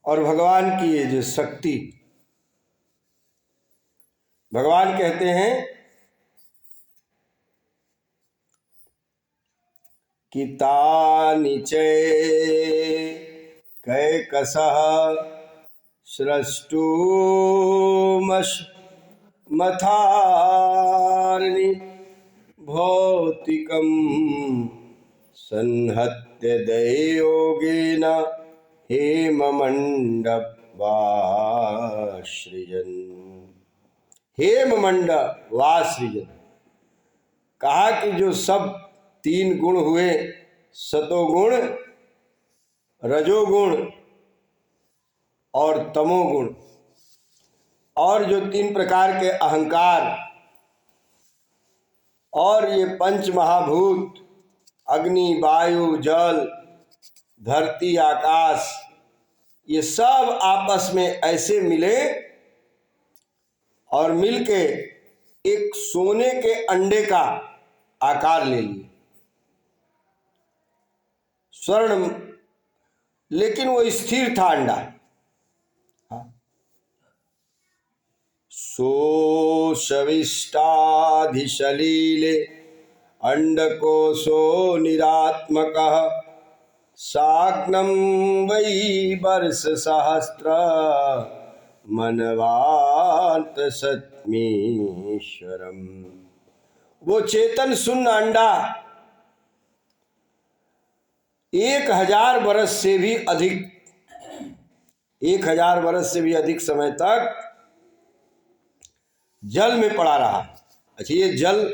और भगवान की ये जो शक्ति, भगवान कहते हैं कि तानि चै कैकसः स्रष्टुमथार्नि भौतिकं संहत्य दैयोगेन हेममण्डपवासृजन्। हेममण्डपवासृजन्, कहा कि जो सब तीन गुण हुए, सतोगुण, रजोगुण और तमोगुण, और जो तीन प्रकार के अहंकार, और ये पंच महाभूत अग्नि, वायु, जल, धरती, आकाश, ये सब आपस में ऐसे मिले और मिलके एक सोने के अंडे का आकार ले लिए, स्वर्ण, लेकिन वो स्थिर था अंडा। सोऽशविष्टाधिशलीले अंडकोशो निरात्मकः साग्नं वै वर्षसहस्र मनवात सत्मीश्वरम। वो चेतन शून्य अंडा 1000 वर्ष से भी अधिक, 1000 वर्ष से भी अधिक समय तक जल में पड़ा रहा। अच्छा, ये जल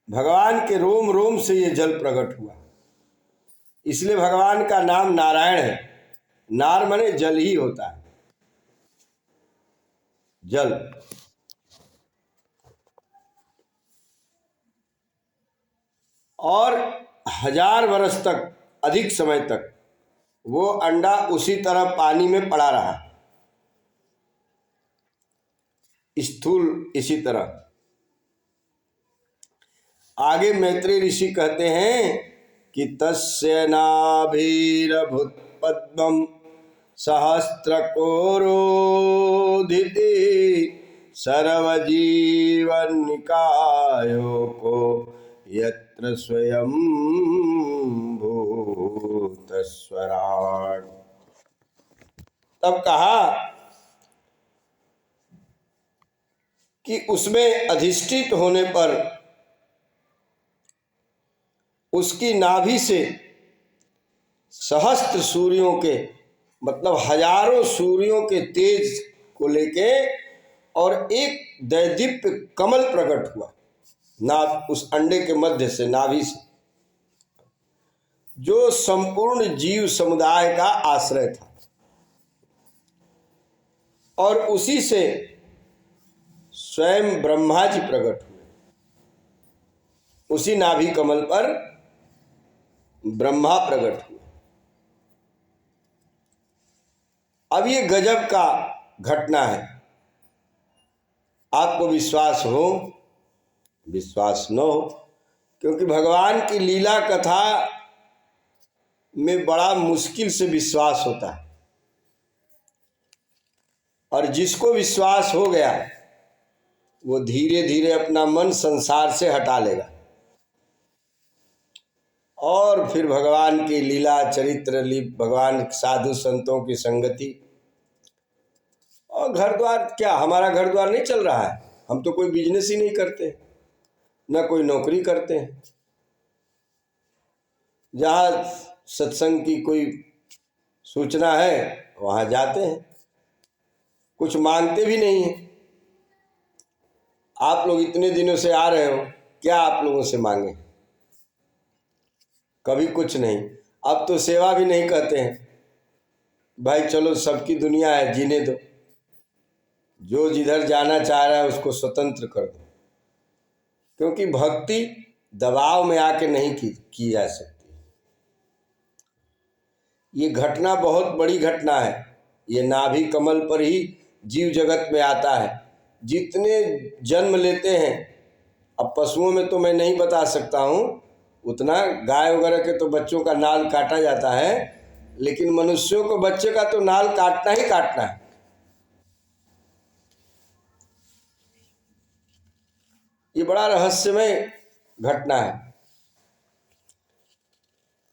भगवान के रोम रोम से ये जल प्रकट हुआ, इसलिए भगवान का नाम नारायण है। नार माने जल ही होता है, जल। और 1000 वर्ष तक, अधिक समय तक वो अंडा उसी तरह पानी में पड़ा रहा, स्थूल इसी तरह। आगे मैत्रेय ऋषि कहते हैं कि तस्य नाभिरभूत पद्मं सहस्त्रकोरोदिति सर्वजीवनिकायो को यत्र स्वयं भूतस्वराट्। तब कहा कि उसमें अधिष्ठित होने पर उसकी नाभि से सहस्त्र सूर्यों के, मतलब हजारों सूर्यों के तेज को लेके और एक दैदीप्य कमल प्रकट हुआ नाभ, उस अंडे के मध्य से, नाभि से, जो संपूर्ण जीव समुदाय का आश्रय था। और उसी से स्वयं ब्रह्मा जी प्रकट हुए, उसी नाभि कमल पर ब्रह्मा प्रकट हुए। अब ये गजब का घटना है। आपको विश्वास हो, विश्वास न हो, क्योंकि भगवान की लीला कथा में बड़ा मुश्किल से विश्वास होता है, और जिसको विश्वास हो गया वो धीरे धीरे अपना मन संसार से हटा लेगा और फिर भगवान की लीला, चरित्र, भगवान साधु संतों की संगति। और घर द्वार क्या, हमारा घर द्वार नहीं चल रहा है, हम तो कोई बिजनेस ही नहीं करते, न कोई नौकरी करते हैं। जहाँ सत्संग की कोई सूचना है वहाँ जाते हैं, कुछ मांगते भी नहीं है। आप लोग इतने दिनों से आ रहे हो, क्या आप लोगों से मांगे? कभी कुछ नहीं। अब तो सेवा भी नहीं कहते हैं, भाई चलो सबकी दुनिया है, जीने दो, जो जिधर जाना चाह रहा है उसको स्वतंत्र कर दो। क्योंकि भक्ति दबाव में आके नहीं की जा सकती। ये घटना बहुत बड़ी घटना है। ये नाभि कमल पर ही जीव जगत में आता है। जितने जन्म लेते हैं, अब पशुओं में तो मैं नहीं बता सकता हूँ उतना, गाय वगैरह के तो बच्चों का नाल काटा जाता है, लेकिन मनुष्यों को बच्चे का तो नाल काटना ही काटना है। ये बड़ा रहस्यमय घटना है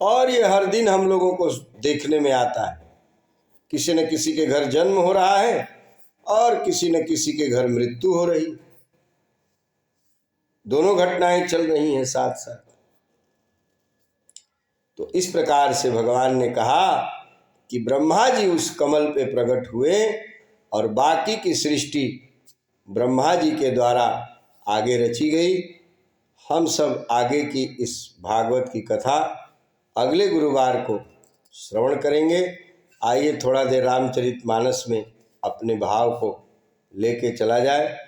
और ये हर दिन हम लोगों को देखने में आता है। किसी न किसी के घर जन्म हो रहा है और किसी न किसी के घर मृत्यु हो रही। दोनों घटनाएं चल रही हैं साथ साथ। तो इस प्रकार से भगवान ने कहा कि ब्रह्मा जी उस कमल पे प्रकट हुए और बाकी की सृष्टि ब्रह्मा जी के द्वारा आगे रची गई। हम सब आगे की इस भागवत की कथा अगले गुरुवार को श्रवण करेंगे। आइए थोड़ा देर रामचरितमानस में अपने भाव को लेके चला जाए।